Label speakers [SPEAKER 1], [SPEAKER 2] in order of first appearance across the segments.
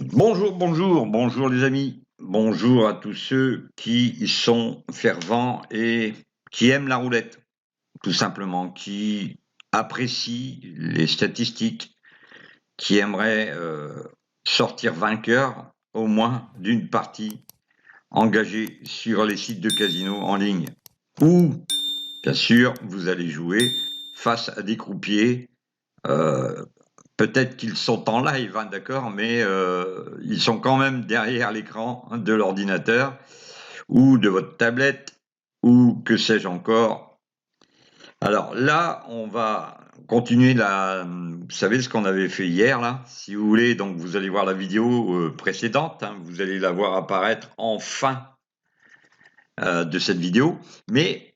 [SPEAKER 1] Bonjour, bonjour, bonjour les amis. Bonjour à tous ceux qui sont fervents et qui aiment la roulette, tout simplement, qui apprécient les statistiques, qui aimeraient sortir vainqueur au moins d'une partie engagée sur les sites de casino en ligne. Ou, bien sûr, vous allez jouer face à des croupiers. euh, Peut-être qu'ils sont en live, hein, d'accord, mais ils sont quand même derrière l'écran de l'ordinateur ou de votre tablette ou que sais-je encore. Alors là, on va continuer vous savez ce qu'on avait fait hier là, si vous voulez, donc vous allez voir la vidéo précédente, hein, vous allez la voir apparaître en fin de cette vidéo, mais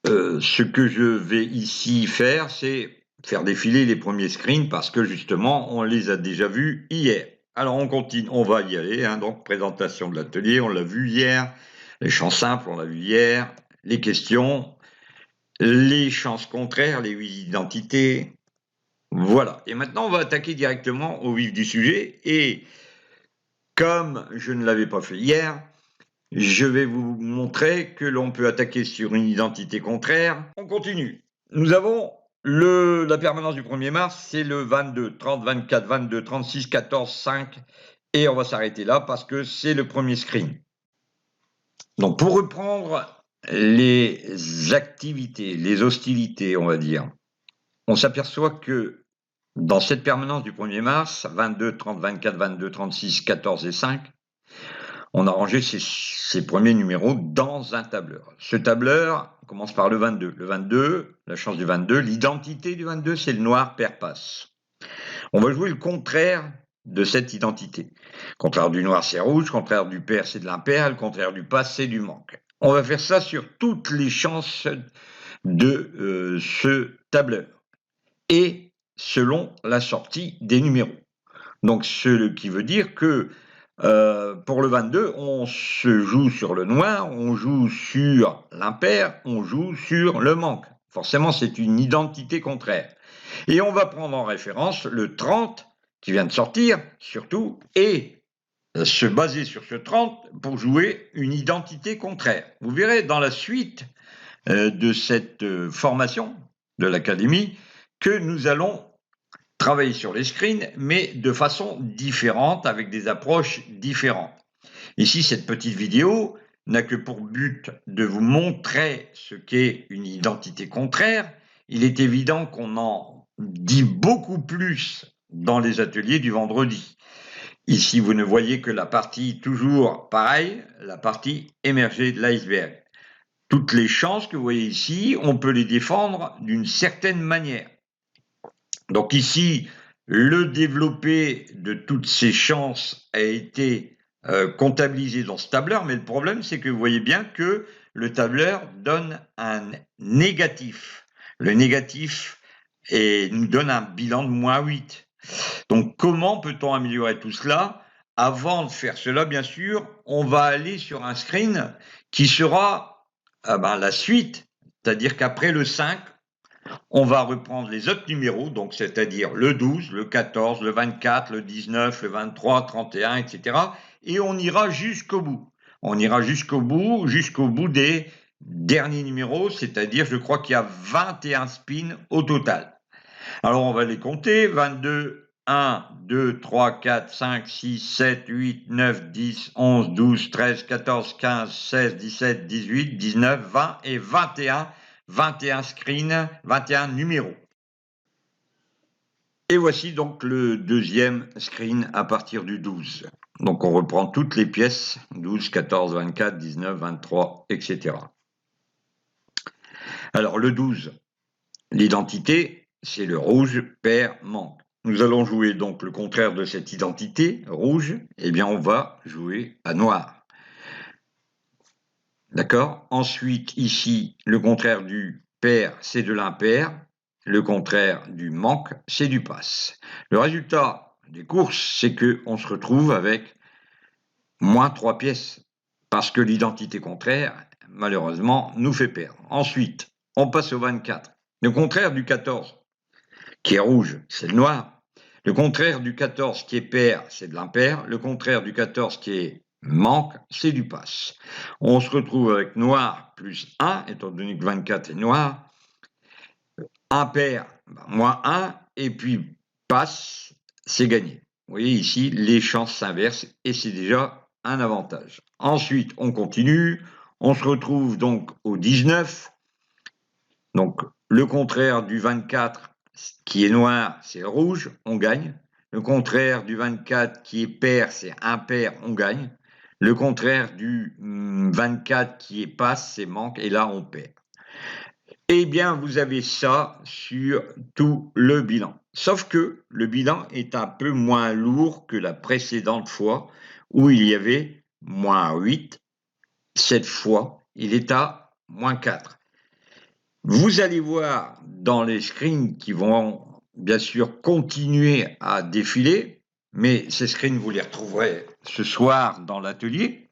[SPEAKER 1] ce que je vais ici faire, c'est faire défiler les premiers screens parce que justement, on les a déjà vus hier. Alors on continue, on va y aller, hein, donc présentation de l'atelier, on l'a vu hier, les champs simples, on l'a vu hier, les questions, les champs contraires, les 8 identités, voilà. Et maintenant, on va attaquer directement au vif du sujet et comme je ne l'avais pas fait hier, je vais vous montrer que l'on peut attaquer sur une identité contraire. On continue. Nous avons la permanence du 1er mars, c'est le 22, 30, 24, 22, 36, 14, 5. Et on va s'arrêter là parce que c'est le premier screen. Donc pour reprendre les activités, les hostilités, on va dire, on s'aperçoit que dans cette permanence du 1er mars, 22, 30, 24, 22, 36, 14 et 5, on a rangé ces premiers numéros dans un tableur. Ce tableur commence par le 22. Le 22, la chance du 22, l'identité du 22, c'est le noir pair-passe. On va jouer le contraire de cette identité. Le contraire du noir, c'est rouge. Le contraire du pair, c'est de l'impair. Le contraire du passe, c'est du manque. On va faire ça sur toutes les chances de ce tableur et selon la sortie des numéros. Donc, ce qui veut dire que pour le 22, on se joue sur le noir, on joue sur l'impair, on joue sur le manque. Forcément, c'est une identité contraire. Et on va prendre en référence le 30 qui vient de sortir, surtout, et se baser sur ce 30 pour jouer une identité contraire. Vous verrez dans la suite de cette formation de l'académie que nous allons travailler sur les screens, mais de façon différente, avec des approches différentes. Ici, cette petite vidéo n'a que pour but de vous montrer ce qu'est une identité contraire. Il est évident qu'on en dit beaucoup plus dans les ateliers du vendredi. Ici, vous ne voyez que la partie toujours pareille, la partie émergée de l'iceberg. Toutes les chances que vous voyez ici, on peut les défendre d'une certaine manière. Donc ici, le développé de toutes ces chances a été comptabilisé dans ce tableur, mais le problème, c'est que vous voyez bien que le tableur donne un négatif. Le négatif nous donne un bilan de -8. Donc comment peut-on améliorer tout cela? Avant de faire cela, bien sûr, on va aller sur un screen qui sera la suite, c'est-à-dire qu'après le 5, on va reprendre les autres numéros, donc c'est-à-dire le 12, le 14, le 24, le 19, le 23, 31, etc. Et on ira jusqu'au bout. On ira jusqu'au bout des derniers numéros, c'est-à-dire je crois qu'il y a 21 spins au total. Alors on va les compter, 22, 1, 2, 3, 4, 5, 6, 7, 8, 9, 10, 11, 12, 13, 14, 15, 16, 17, 18, 19, 20 et 21. 21 screens, 21 numéros. Et voici donc le deuxième screen à partir du 12. Donc on reprend toutes les pièces, 12, 14, 24, 19, 23, etc. Alors le 12, l'identité, c'est le rouge, pair, manque. Nous allons jouer donc le contraire de cette identité, rouge, eh bien on va jouer à noir. D'accord? Ensuite, ici, le contraire du pair, c'est de l'impair. Le contraire du manque, c'est du passe. Le résultat des courses, c'est qu'on se retrouve avec moins 3 pièces, parce que l'identité contraire, malheureusement, nous fait perdre. Ensuite, on passe au 24. Le contraire du 14, qui est rouge, c'est le noir. Le contraire du 14 qui est pair, c'est de l'impair. Le contraire du 14 qui est manque, c'est du passe. On se retrouve avec noir plus 1, étant donné que 24 est noir. Impair, moins 1, et puis passe, c'est gagné. Vous voyez ici, les chances s'inversent, et c'est déjà un avantage. Ensuite, on continue. On se retrouve donc au 19. Donc, le contraire du 24 qui est noir, c'est le rouge, on gagne. Le contraire du 24 qui est pair, c'est impair, on gagne. Le contraire du 24 qui est passe, c'est manque, et là, on perd. Eh bien, vous avez ça sur tout le bilan. Sauf que le bilan est un peu moins lourd que la précédente fois, où il y avait moins 8. Cette fois, il est à moins 4. Vous allez voir dans les screens qui vont bien sûr continuer à défiler, mais ces screens, vous les retrouverez ce soir dans l'atelier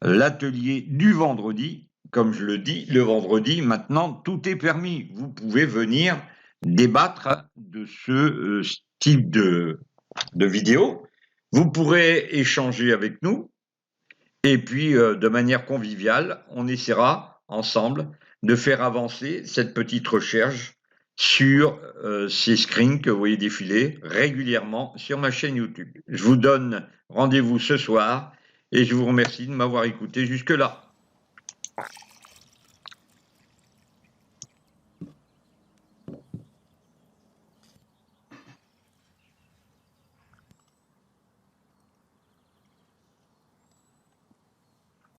[SPEAKER 1] du vendredi. Comme je le dis, le vendredi, maintenant, tout est permis. Vous pouvez venir débattre de ce type de vidéo. Vous pourrez échanger avec nous. Et puis, de manière conviviale, on essaiera ensemble de faire avancer cette petite recherche sur ces screens que vous voyez défiler régulièrement sur ma chaîne YouTube. Je vous donne rendez-vous ce soir et je vous remercie de m'avoir écouté jusque-là.